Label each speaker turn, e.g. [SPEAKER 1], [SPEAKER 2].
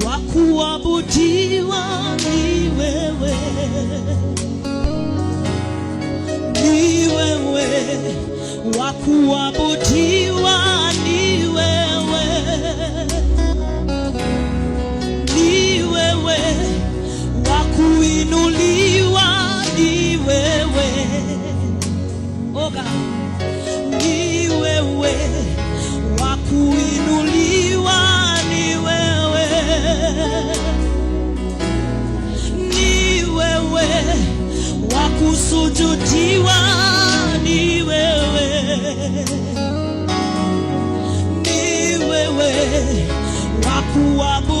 [SPEAKER 1] wa kuabudiwa ni wewe, ni wewe, wa kuabudiwa ni wewe, ni wewe, wa kuinuliwa ni wewe, oh God, ni wewe, wa kuinuliwa ni wewe, ni wewe, wa kusujudiwa ni wewe, ni wewe, wa kuabudiwa